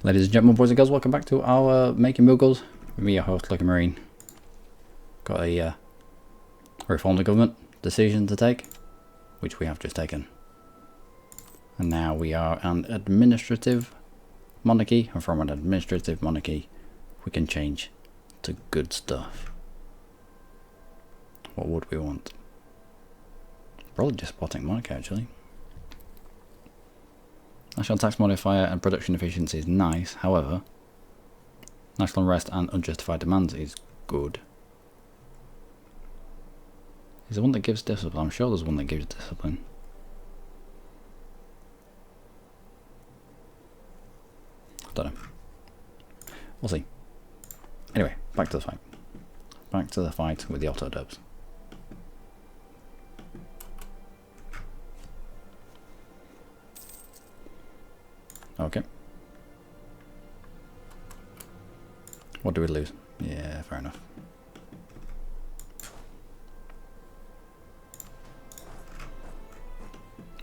Ladies and gentlemen, boys and girls, welcome back to our Making Mughals. With me, your host, Luckymarine. Got a reform the government decision to take, which we have just taken. And now we are an administrative monarchy, and from an administrative monarchy, we can change to good stuff. What would we want? Probably despotic monarchy, actually. National tax modifier and production efficiency is nice, however, national unrest and unjustified demands is good. Is there one that gives discipline? I'm sure there's one that gives discipline. I don't know. We'll see. Anyway, back to the fight. Back to the fight with the auto dubs. Okay. What do we lose? Yeah, fair enough.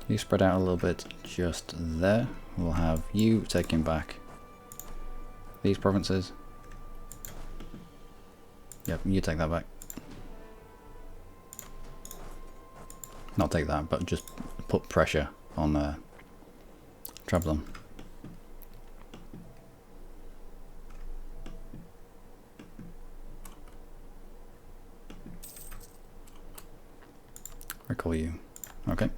You spread out a little bit just there. We'll have you taking back these provinces. Yep, you take that back. Not take that, but just put pressure on Trablon. Recall you. Okay.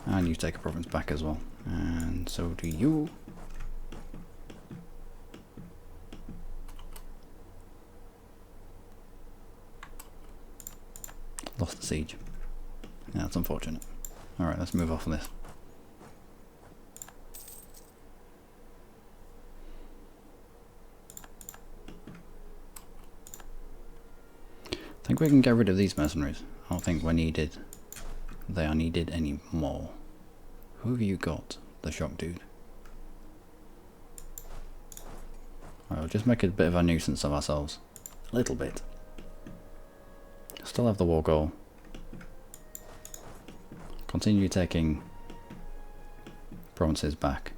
And you take a province back as well. And so do you. Lost the siege. Yeah, that's unfortunate. Alright, let's move off of this. I think we can get rid of these mercenaries. I don't think they are needed anymore. Who have you got? The shock dude. Alright, we'll just make a bit of a nuisance of ourselves. A little bit. Still have the war goal. Continue taking provinces back.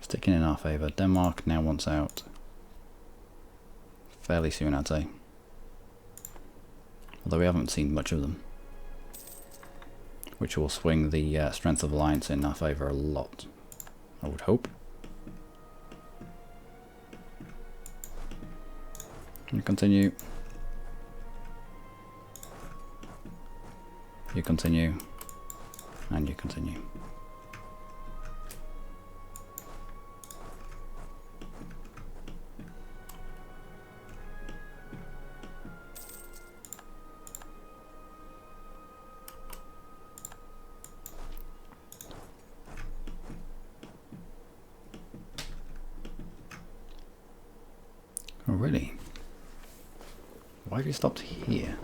Sticking in our favour. Denmark now wants out fairly soon, I'd say. Although we haven't seen much of them. Which will swing the strength of alliance in our favour a lot, I would hope. You continue. You continue. And you continue. Oh, really? Why have you stopped here?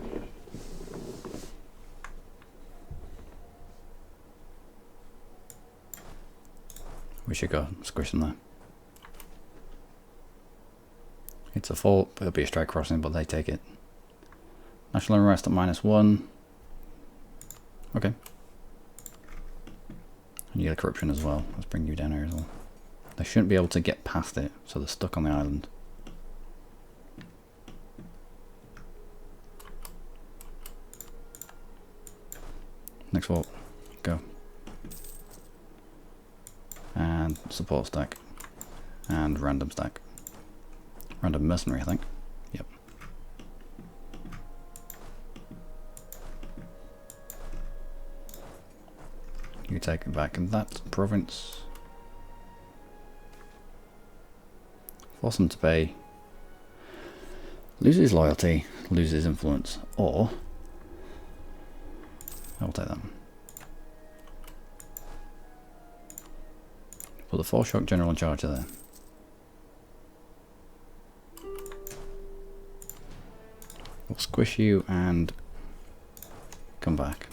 We should go squish them there. It's a fault, it'll be a straight crossing, but they take it. National unrest at -1. Okay. And you get a corruption as well. Let's bring you down here as well. They shouldn't be able to get past it, so they're stuck on the island. Next vault, go. And support stack. And random stack. Random mercenary, I think. Yep. You take it back in that province. Force them to pay. Loses loyalty, loses influence, or I'll take that. Put the 4-shock general in charge of there. We'll squish you and come back.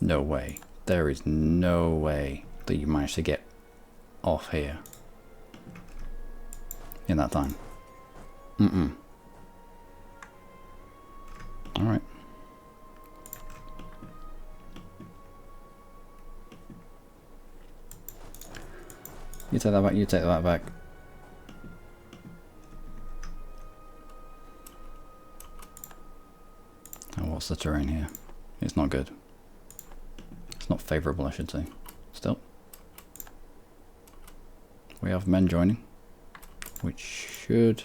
No way. There is no way that you managed to get off here in that time. Alright. You take that back, you take that back. And what's the terrain here? It's not good. It's not favourable, I should say. Still. We have men joining, which should...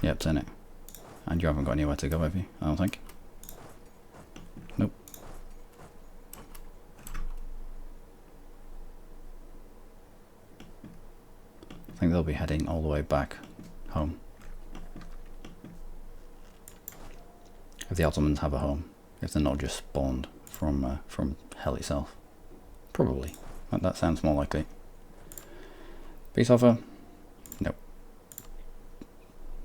Yep, turn it. And you haven't got anywhere to go, have you? I don't think. Nope. I think they'll be heading all the way back home. If the Ottomans have a home. If they're not just spawned from hell itself. Probably. That sounds more likely. Peace offer? Nope.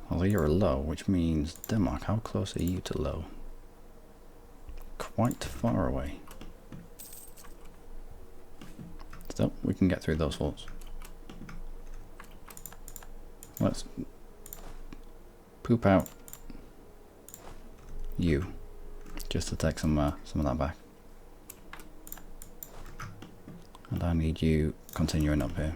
Although you're low, which means Denmark, how close are you to low? Quite far away. Still, we can get through those forts. Let's poop out you, just to take some of that back. And I need you continuing up here.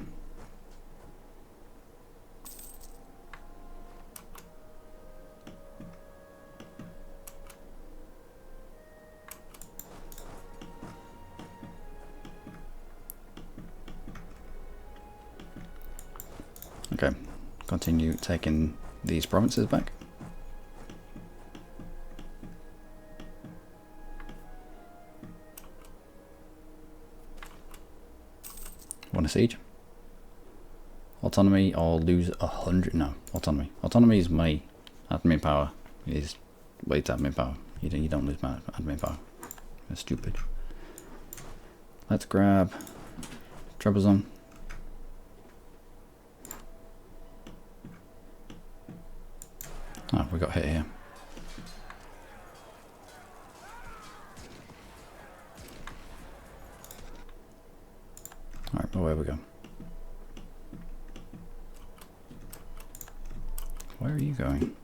Okay, continue taking these provinces back. Want a siege? Autonomy or lose 100? No, autonomy. Autonomy is my admin power. Is wait, admin power. You don't lose my admin power. That's stupid. Let's grab Trebizond. Oh, we got hit here. Alright, away we go. Where are you going?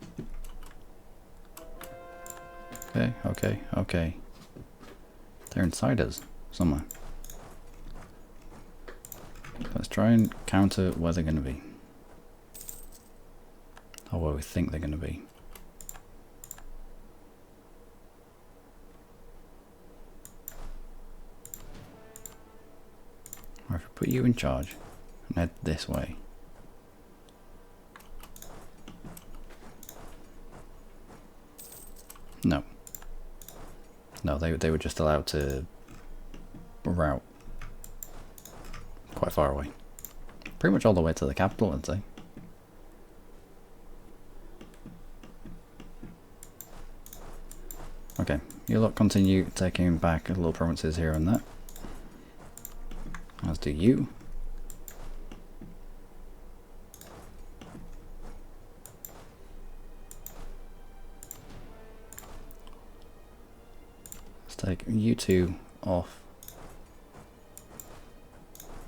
Okay, okay, okay. They're inside us, somewhere. Let's try and counter where they're going to be. Or where we think they're going to be. Or if we put you in charge and head this way. No. No, they were just allowed to route quite far away. Pretty much all the way to the capital, I'd say. Okay, you lot continue taking back little provinces here and there. As do you. Let's take you two off.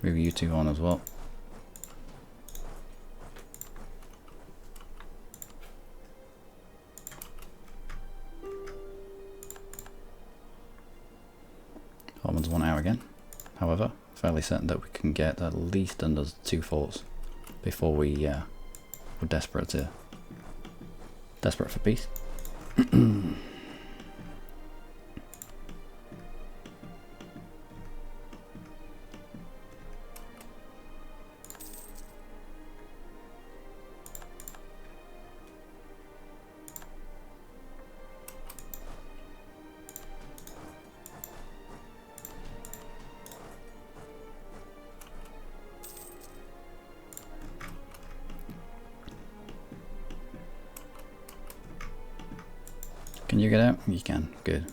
Move you two on as well. Ottomans want out again. However, fairly certain that we can get at least under 2 forts before we're desperate for peace. Can you get out? You can. Good.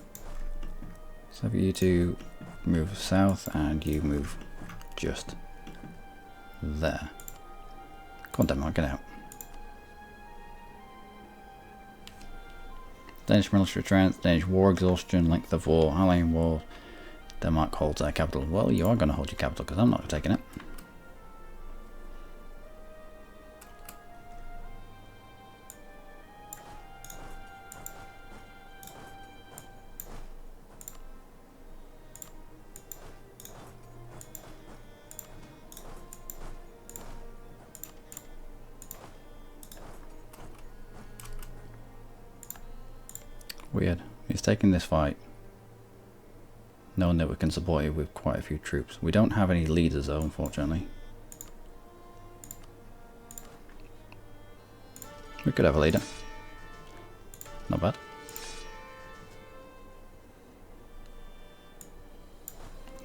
So for you to move south and you move just there. Come on, Denmark, get out. Danish military strength, Danish war exhaustion, length of war, allying war. Denmark holds their capital. Well, you are going to hold your capital because I'm not taking it. Weird. He's taking this fight knowing that we can support it with quite a few troops. We don't have any leaders though, unfortunately. We could have a leader. Not bad.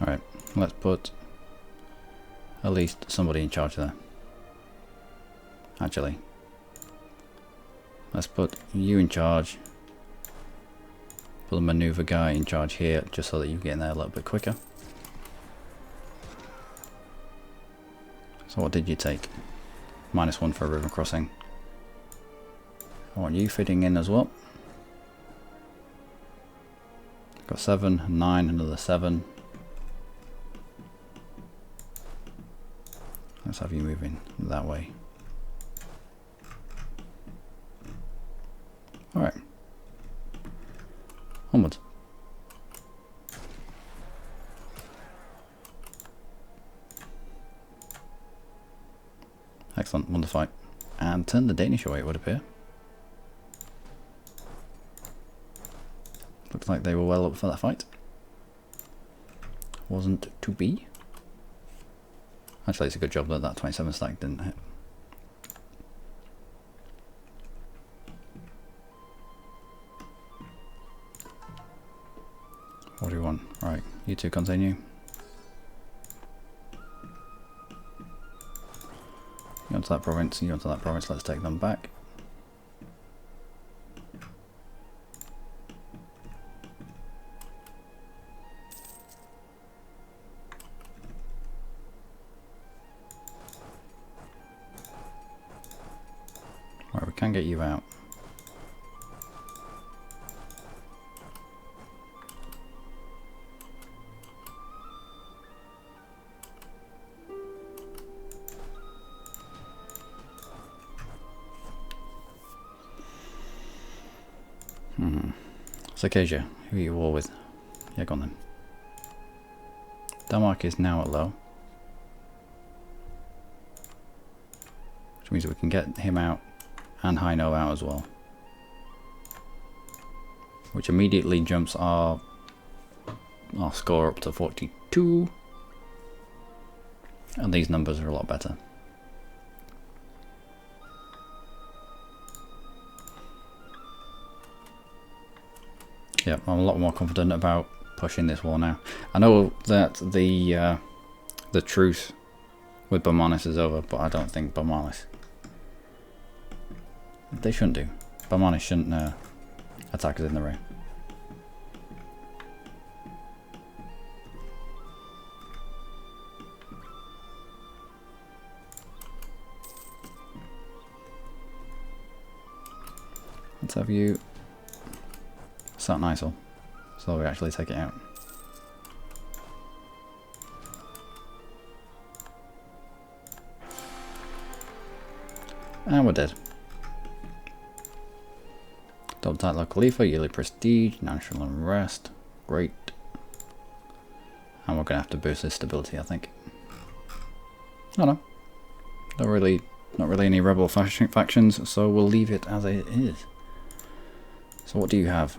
Alright, let's put at least somebody in charge there. Actually, let's put you in charge. Put a maneuver guy in charge here just so that you get in there a little bit quicker. So what did you take? -1 for a river crossing. I want you fitting in as well. Got 7, 9, another 7. Let's have you moving that way. Alright. Onwards. Excellent, won the fight. And turn the Danish away, it would appear. Looks like they were well up for that fight. Wasn't to be. Actually, it's a good job that that 27 stack didn't hit. What do you want? Right, you two continue. You onto that province, you onto that province, let's take them back. Right, we can get you out. Circassia, who are you at war with? Yeah, go on then. Denmark is now at low. Which means we can get him out and Hainaut out as well. Which immediately jumps our score up to 42. And these numbers are a lot better. Yeah, I'm a lot more confident about pushing this war now. I know that the truce with Baumanis is over, but I don't think Baumanis... They shouldn't do. Baumanis shouldn't attack us in the rear. Let's have you sat nice, so we actually take it out. And we're dead. Double title Khalifa, yearly prestige, national unrest. Great. And we're gonna have to boost this stability, I think. Oh no. Not really any rebel factions, so we'll leave it as it is. So what do you have?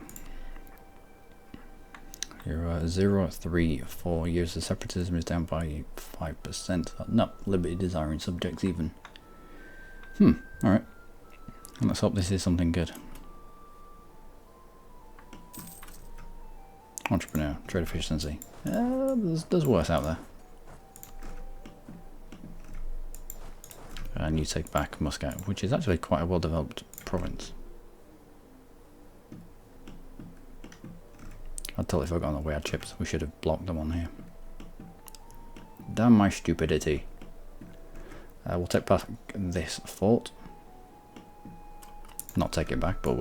Your 0, 3, 4 years of separatism is down by 5%. No, liberty desiring subjects even. Alright. And let's hope this is something good. Entrepreneur, trade efficiency. There's worse out there. And you take back Muscat, which is actually quite a well developed province. I'd totally forgotten that we had chips. We should have blocked them on here. Damn my stupidity. We'll take back this fort. Not take it back, but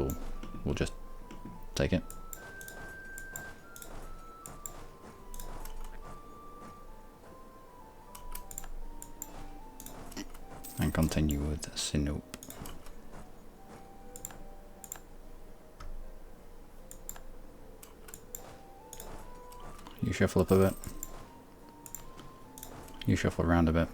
we'll just take it. And continue with Sinope. You shuffle up a bit. You shuffle around a bit.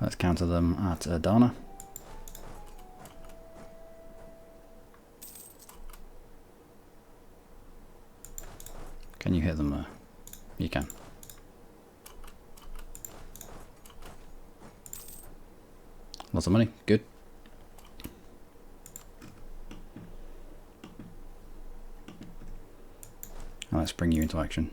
Let's counter them at Adana. Can you hit them there? You can. Lots of money, good. Now let's bring you into action.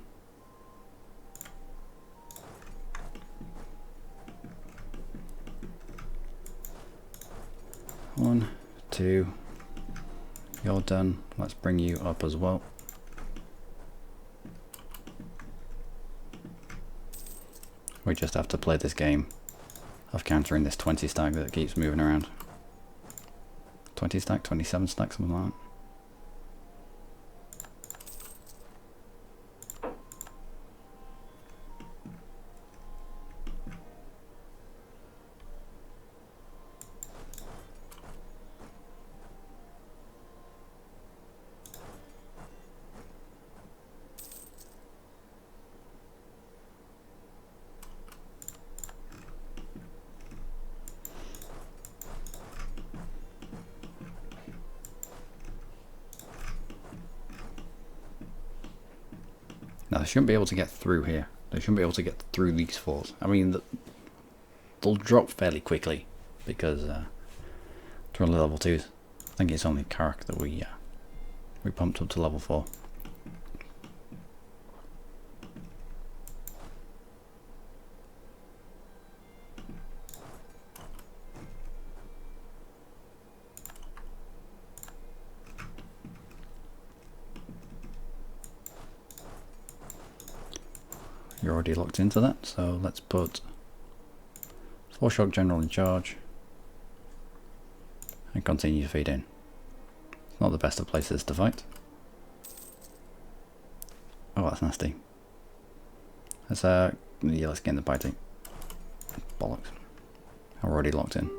One, two, you're done. Let's bring you up as well. We just have to play this game of countering this 20 stack that keeps moving around. 20 stack, 27 stack, something like that. Now they shouldn't be able to get through here. They shouldn't be able to get through these forts. I mean, they'll drop fairly quickly because they're only level 2s. I think it's only Karak that we pumped up to level 4. You're already locked into that, so let's put 4 shock general in charge and continue to feed in. It's not the best of places to fight. Oh, that's nasty. Let's let's get in the biting. Bollocks. I'm already locked in.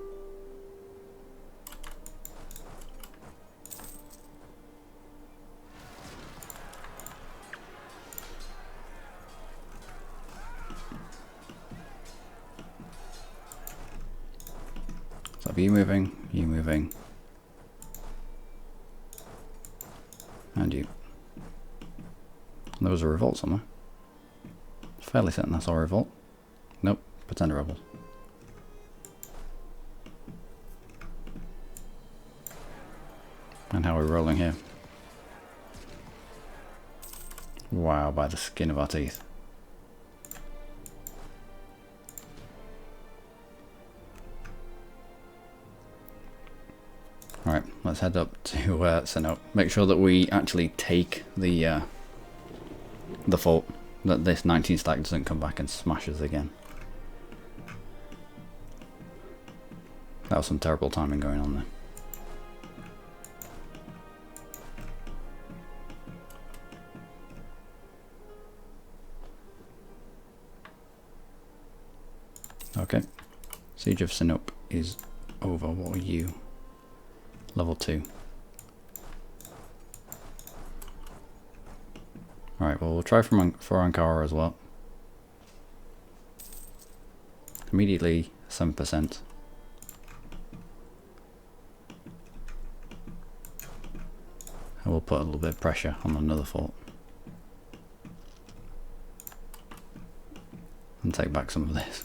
So you moving, and you. There was a revolt somewhere. Fairly certain that's our revolt. Nope, pretend rebels. And how are we rolling here? Wow, by the skin of our teeth. Alright, let's head up to Sinope. Make sure that we actually take the fort, that this 19 stack doesn't come back and smash us again. That was some terrible timing going on there. Okay, Siege of Sinope is over. What are you? Level 2. Alright, well we'll try for Ankara as well. Immediately 7%. And we'll put a little bit of pressure on another fort. And take back some of this.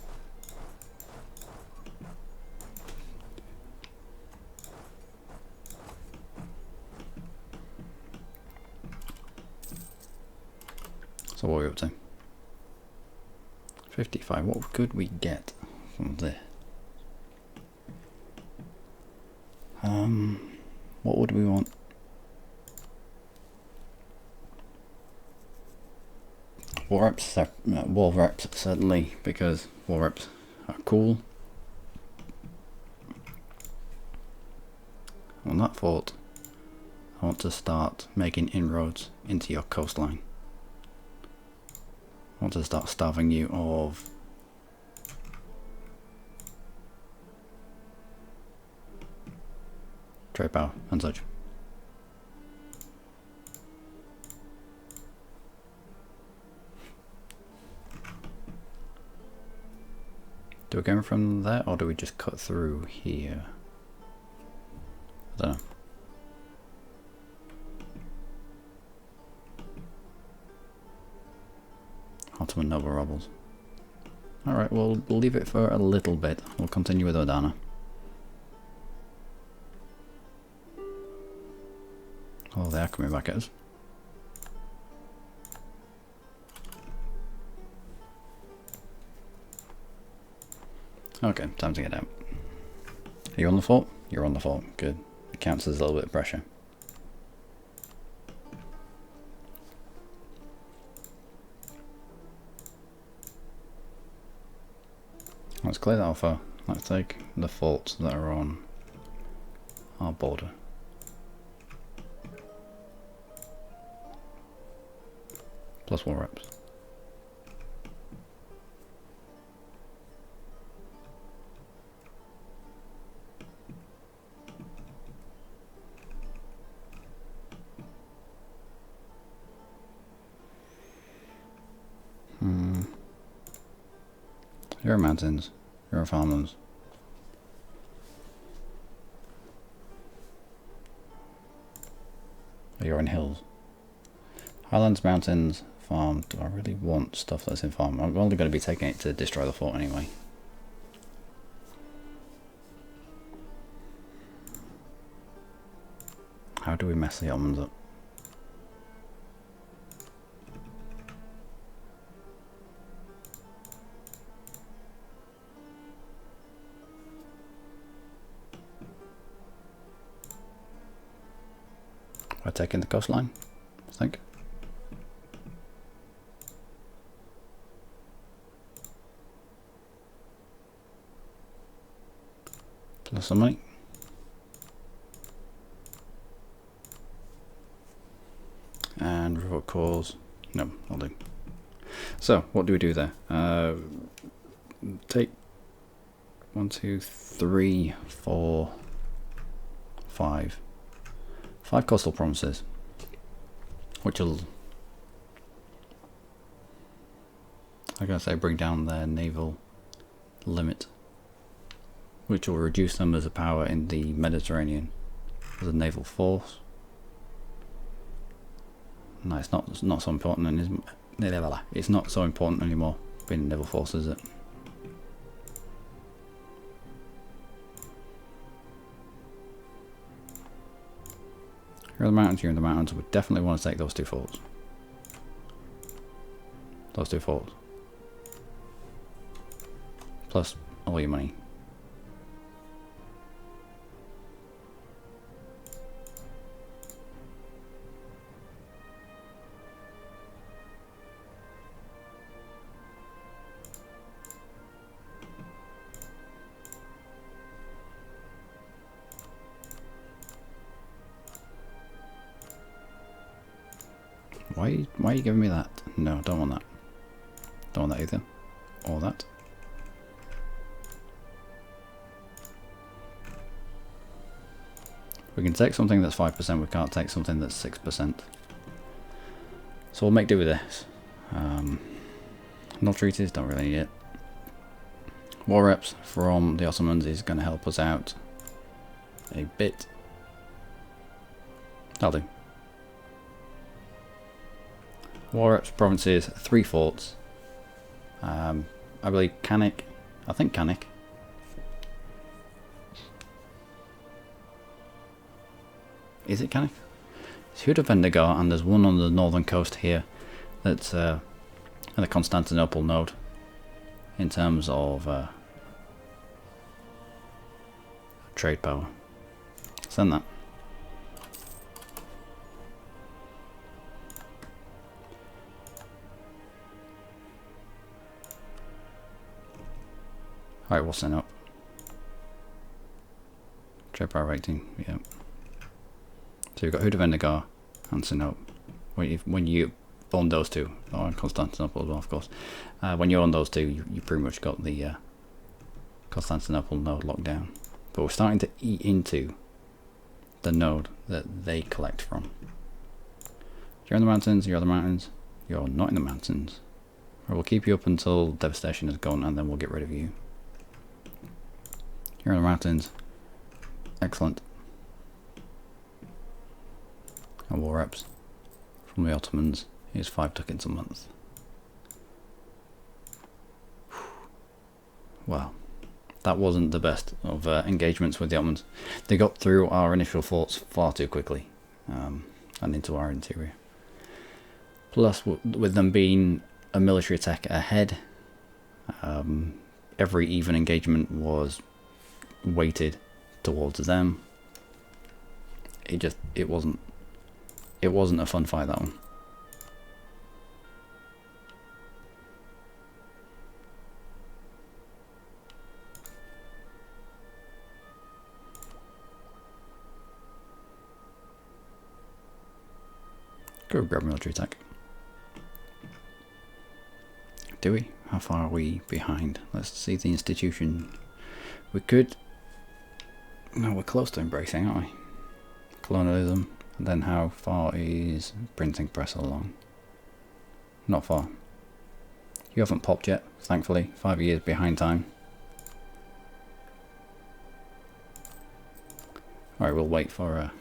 So what are we up to? 55. What could we get from this? What would we want? War reps certainly, because war reps are cool. on that fort, I want to start making inroads into your coastline. I want to start starving you of trade power and such. Do we go in from there, or do we just cut through here? I don't know. Ottoman noble rebels. Alright, we'll leave it for a little bit. We'll continue with Odana. Oh, they are coming back at us. Okay, time to get out. Are you on the fort? You're on the fort. Good. It counts as a little bit of pressure. Let's clear that off. Let's take the forts that are on our border. Plus war reps. Here are mountains, here are farmlands. You're in hills. Highlands, mountains, farm. Do I really want stuff that's in farm? I'm only going to be taking it to destroy the fort anyway. How do we mess the Ottomans up? We're taking the coastline, I think. Plus some money. And revoke cause. No, I'll do. So, what do we do there? Take 1, 2, 3, 4, 5. 5 coastal provinces, which will, I gotta say, bring down their naval limit, which will reduce them as a power in the Mediterranean as a naval force. No, it's not so important, and it's not so important anymore being a naval force, is it? Here are the mountains, here are the mountains. We definitely want to take those 2 forts. Those 2 forts. Plus all your money. Why are you giving me that? No, don't want that. Don't want that either. Or that. We can take something that's 5%, we can't take something that's 6%. So we'll make do with this. No treaties, don't really need it. War reps from the Ottomans is going to help us out a bit. That'll do. War reps provinces, 3 forts. I believe Kanik. I think Kanik. Is it Kanik? It's Huda Vendigar, and there's one on the northern coast here that's in the Constantinople node in terms of trade power. Send that. Alright, we'll send up. Trade power 18, yeah. So you've got Hudavendigar and Sinope. When you own those two, or Constantinople as well, of course. When you own those two, you pretty much got the Constantinople node locked down. But we're starting to eat into the node that they collect from. You're in the mountains, you're in the mountains, you're not in the mountains. Or we'll keep you up until devastation is gone and then we'll get rid of you. You're in the mountains. Excellent. And war reps from the Ottomans is 5 ducats a month. Well, that wasn't the best of engagements with the Ottomans. They got through our initial forts far too quickly and into our interior. Plus, with them being a military attack ahead, every even engagement was weighted towards them. It wasn't a fun fight, that one. Go grab military attack. Do we? How far are we behind? Let's see the institution. We could... No, we're close to embracing, aren't we? Colonialism. And then how far is printing press along? Not far. You haven't popped yet, thankfully. 5 years behind time. Alright, we'll wait for...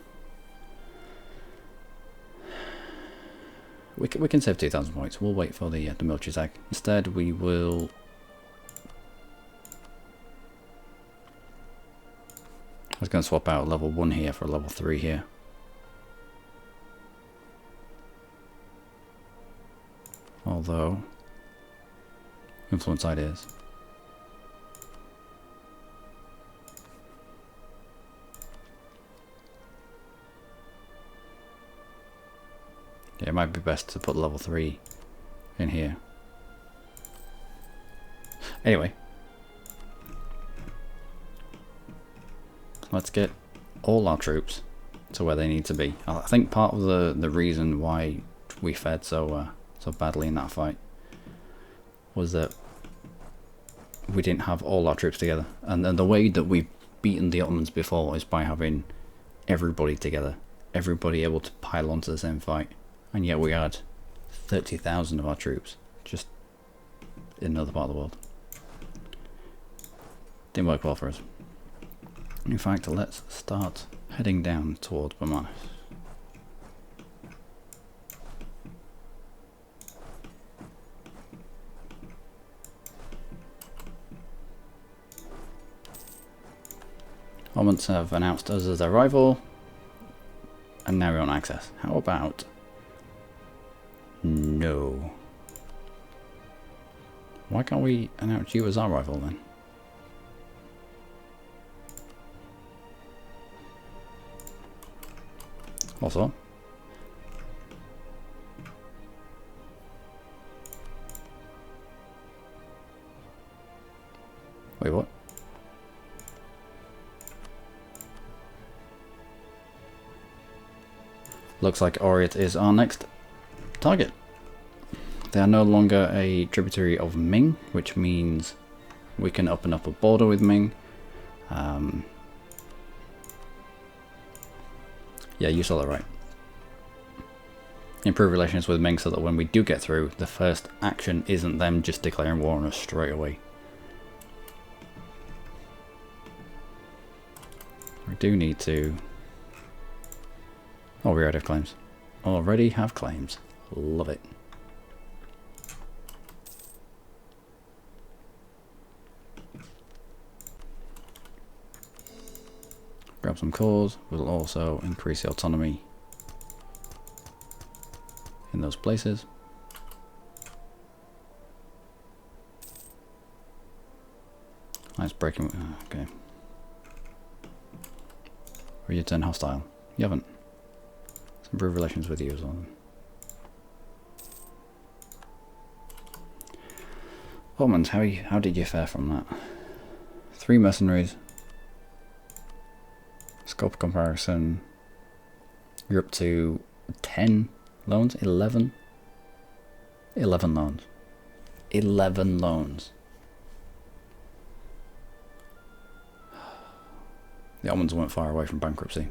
We can save 2,000 points. We'll wait for the military attack. Instead, we will... I was going to swap out level 1 here for level 3 here. Although... influence ideas. Yeah, it might be best to put level 3 in here. Anyway. Let's get all our troops to where they need to be. I think part of the reason why we fared so badly in that fight was that we didn't have all our troops together. And the way that we've beaten the Ottomans before is by having everybody together. Everybody able to pile onto the same fight. And yet we had 30,000 of our troops just in another part of the world. Didn't work well for us. In fact, let's start heading down towards Bamanis. Ottomans have announced us as their rival, and now we want access. How about... No. Why can't we announce you as our rival then? Also, wait, what? Looks like Oriat is our next target. They are no longer a tributary of Ming, which means we can open up a border with Ming. Yeah, you saw that right. Improve relations with Ming so that when we do get through, the first action isn't them just declaring war on us straight away. We do need to... Oh, we already have claims. Already have claims. Love it. Grab some cores. We'll also increase the autonomy in those places. Nice breaking. Okay. Or you turn hostile. You haven't. Let's improve relations with you as well. Ottomans, how did you fare from that? 3 mercenaries. Scope comparison. You're up to 10 loans? 11? 11 loans. 11 loans. The Ottomans weren't far away from bankruptcy.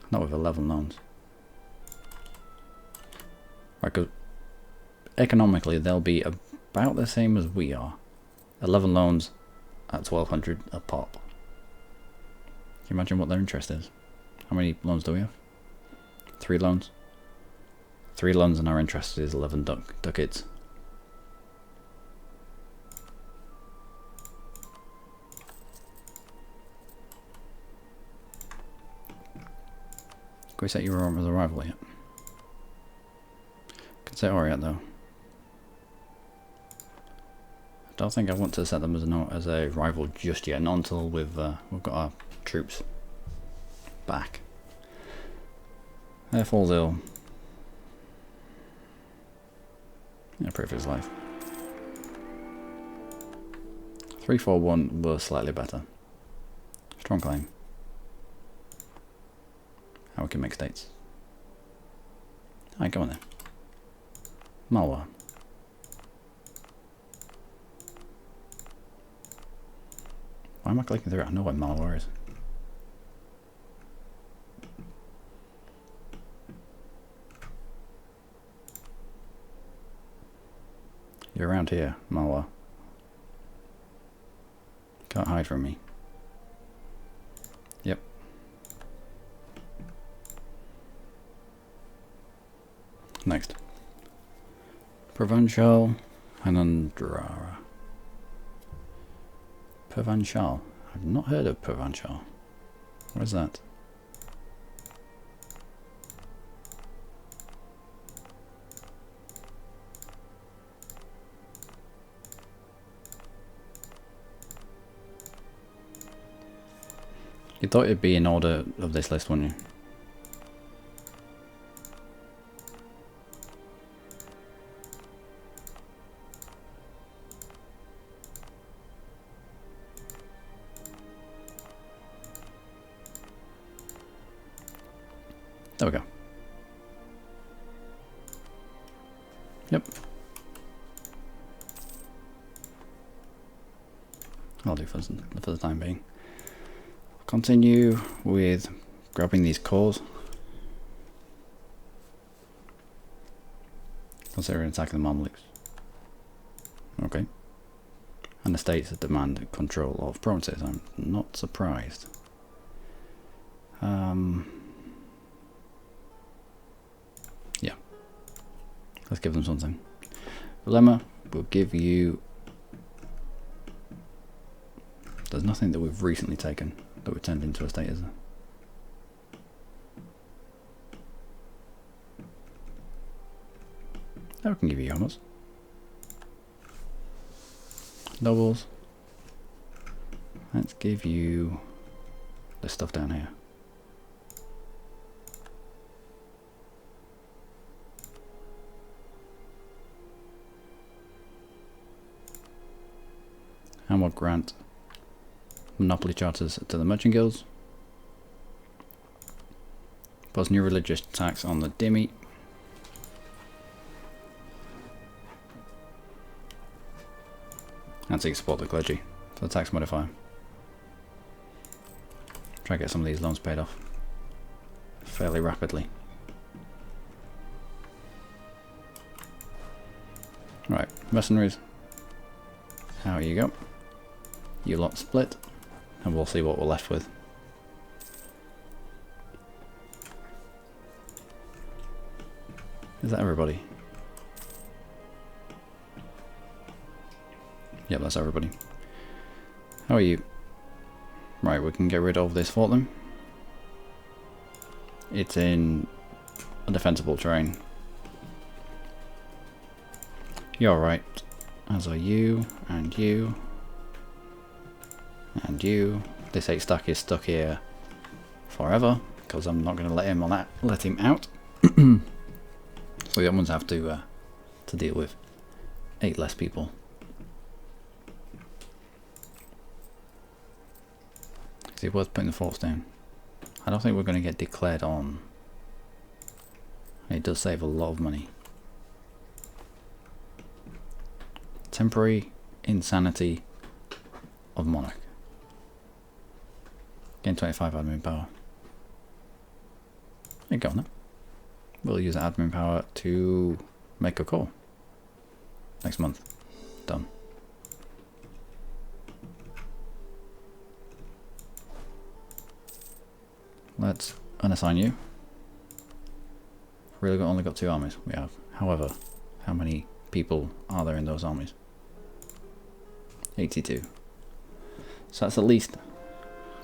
Not with 11 loans. Right, because economically they'll be about the same as we are. 11 loans at 1200 a pop. Can you imagine what their interest is? How many loans do we have? 3 loans? 3 loans and our interest is 11 ducats. Can we set you as a rival yet? Can set Orient though. I don't think I want to set them as a rival just yet, not until we've got our troops back. Air falls ill. Yeah, pray for his life. 341 was slightly better. Strong claim. How we can make states. Alright, go on then. Malwa. Why am I clicking through it? I know what Malwa is. You're around here, Malwa. Can't hide from me. Yep. Next. Provençal Hanandrara. Provençal. I've not heard of Provençal. What is that? You thought it'd be in order of this list, wouldn't you? There we go. Yep. I'll do for the time being. Continue with grabbing these cores. Considering attacking the Mamluks. Okay. And the states that demand control of provinces. I'm not surprised. Yeah. Let's give them something. Dilemma will give you... There's nothing that we've recently taken that we turned into a state, is there? Now we can give you Yamas. Nobles. Let's give you this stuff down here. And we'll grant monopoly charters to the merchant guilds. Plus new religious tax on the dhimmi. And so you support the clergy for the tax modifier. Try to get some of these loans paid off fairly rapidly. Right, mercenaries. How you go? You lot split. And we'll see what we're left with. Is that everybody? Yep, that's everybody. How are you? Right, we can get rid of this fort then. It's in a defensible terrain. You're right. As are you, and you. And you. This 8 stack is stuck here forever because I'm not going to let him out. So the other ones have to deal with 8 less people. Is it worth putting the forts down? I don't think we're going to get declared on And it does save a lot of money. Temporary insanity of monarch. Gain 25 admin power. There you go now. We'll use admin power to make a call. Next month. Done. Let's unassign you. Really only got 2 armies we have. However, how many people are there in those armies? 82. So that's at least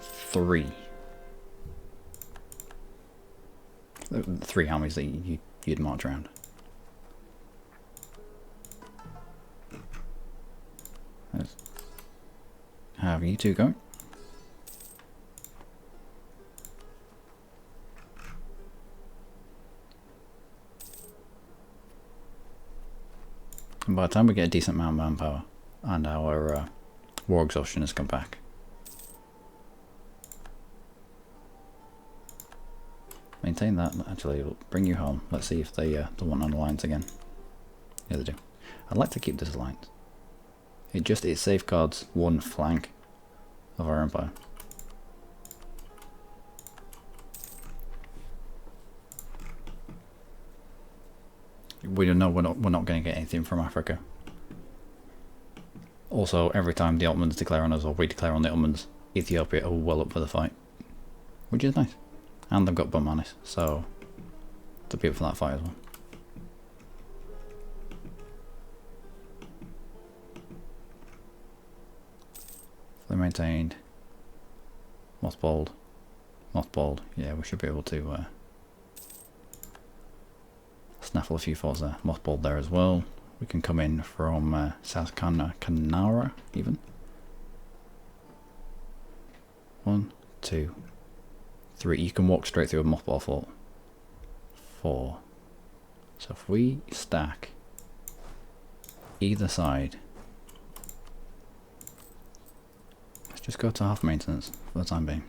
3. 3 armies that you'd march around. Let's have you 2 going. And by the time we get a decent amount of manpower and our war exhaustion has come back, maintain that. Actually, it'll bring you home. Let's see if they want an alliance again. Yeah, they do. I'd like to keep this alliance. It safeguards one flank of our empire. We know we're not going to get anything from Africa. Also, every time the Ottomans declare on us or we declare on the Ottomans, Ethiopia are well up for the fight, which is nice. And they've got Bamanis, so to be up for that fight as well. Fully maintained. Mothballed. Mothballed. Yeah, we should be able to snaffle a few forts there. Mothballed there as well. We can come in from South Kanara even. 1, 2, 3. You can walk straight through a mothball fort. 4. So if we stack either side, let's just go to half maintenance for the time being,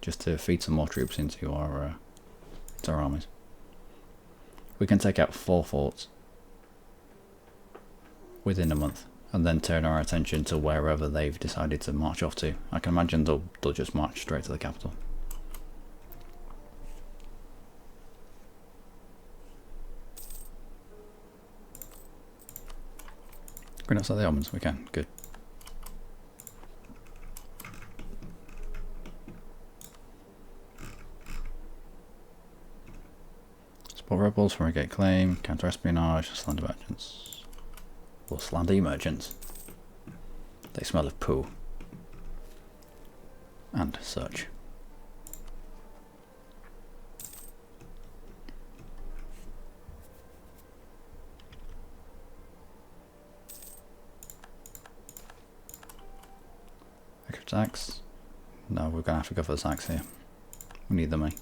just to feed some more troops into our armies. We can take out 4 forts within a month and then turn our attention to wherever they've decided to march off to. I can imagine they'll just march straight to the capital. We're not sell the Ottomans, we can, good. Support rebels, farigate claim, counter espionage, slander merchants. Or slander merchants. They smell of poo. And such. Extra tax. No, we're gonna have to go for the tax here. We need the money.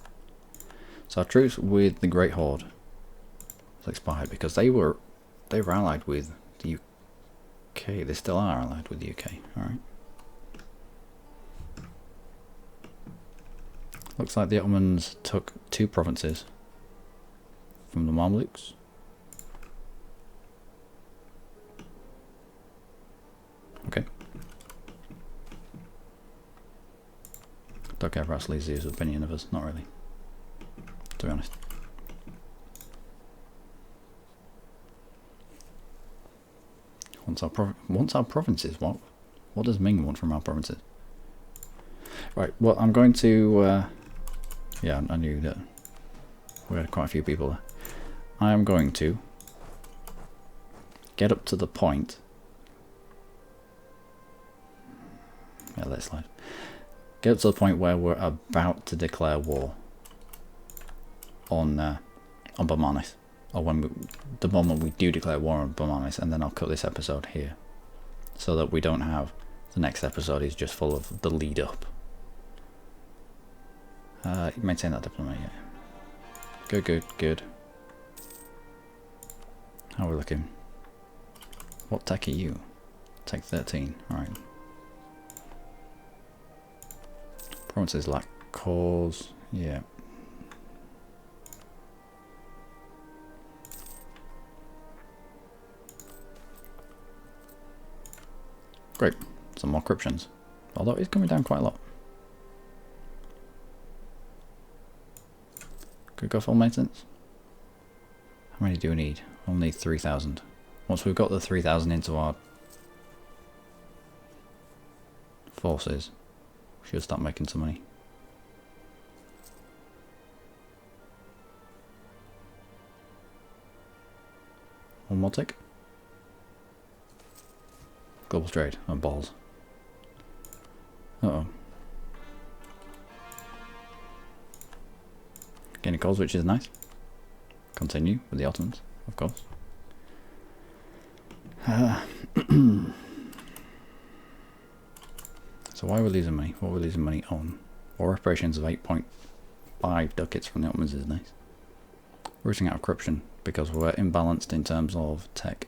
So our truce with the Great Horde has expired because they were allied with the UK. They still are allied with the UK. Alright. Looks like the Ottomans took 2 provinces from the Mamluks. Okay. Don't care about Sleazy's opinion of us, not really. To be honest. Wants our provinces. What does Ming want from our provinces? Right. Well, I'm going to. Yeah, I knew that we had quite a few people there. I am going to get up to the point. Yeah, let's slide. Get up to the point where we're about to declare war on Bamanis. Or the moment we do declare war on Bamanis, and then I'll cut this episode here, so that we don't have the next episode is just full of the lead up. Maintain that diplomat. Yeah. Good. How are we looking? What tech are you? Tech 13. All right. Provinces lack cores. Yeah. Great. Some more corruptions. Although it's coming down quite a lot. Could go full maintenance. How many do we need? We'll need 3,000. Once we've got the 3,000 into our forces, we should start making some money. One more tick. Global trade. Oh, balls. Uh-oh. Gaining calls, which is nice. Continue with the Ottomans, of course. So why are we losing money? What are we losing money on? War reparations of 8.5 ducats from the Ottomans is nice. Rooting out of corruption because we're imbalanced in terms of tech.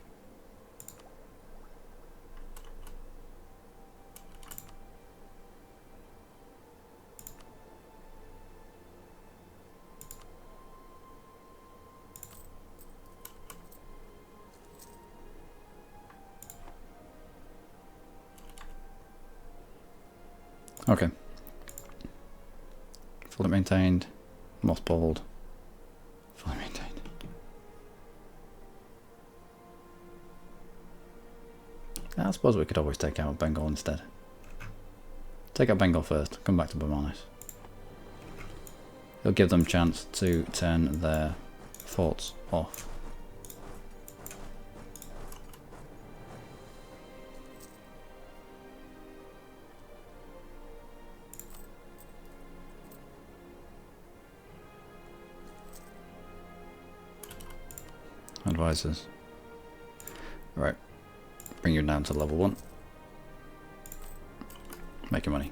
Okay. Fully maintained. Mothballed. Fully maintained. I suppose we could always take out Bengal instead. Take out Bengal first. Come back to Bamanis. It'll give them a chance to turn their forts off. Advisors. Right. Bring you down to level 1. Make your money.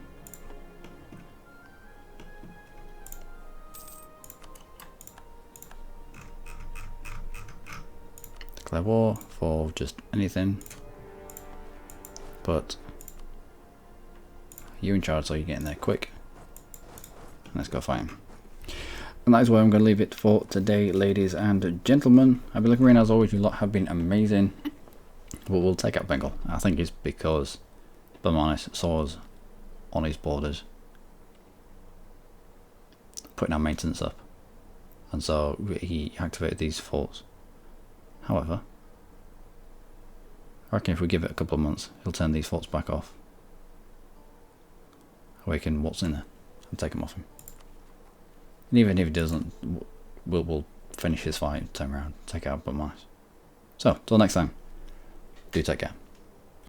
Declare war for just anything. But you're in charge, so you're getting there quick. Let's go fight him. And that is where I'm going to leave it for today, ladies and gentlemen. I've been Luckymarine, as always. You lot have been amazing. But we'll take out Bengal. I think it's because Bamanis saw us on his borders, putting our maintenance up. And so he activated these forts. However, I reckon if we give it a couple of months, he'll turn these forts back off. Awaken what's in there and take them off him. And even if he doesn't, we'll finish his fight, turn around, take out Bamanis. So, till next time, do take care.